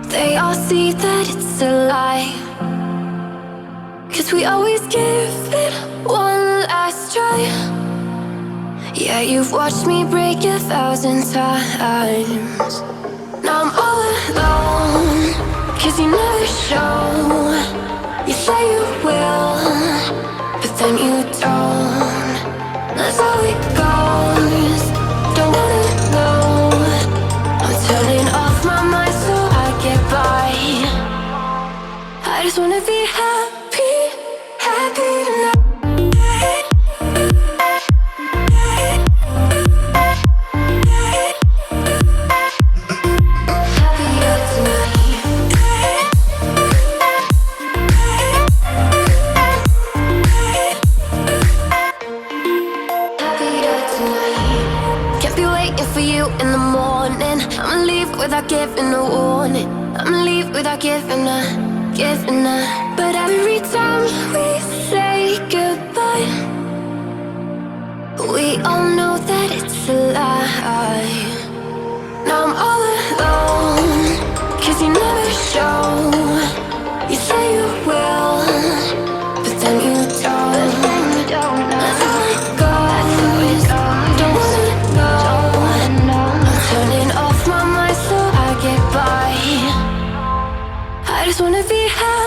They all see that it's a lie, 'cause we always give it one last try. Yeah, you've watched me break 1,000 times. Now I'm all alone, 'cause you never show. You say you will, but then you don't. That's how it goes. Don't wanna know. I'm turning off my mind so I get by. I just wanna be happy, happy tonight. Without giving a warning, I'ma leave without giving a. But every time we say goodbye, we all know that it's a lie. Now I'm all alone, 'cause you never show. You say you will, but then you don't. That's how it goes. Don't wanna know. I'm turning off my mind so I get by. I just wanna be happy.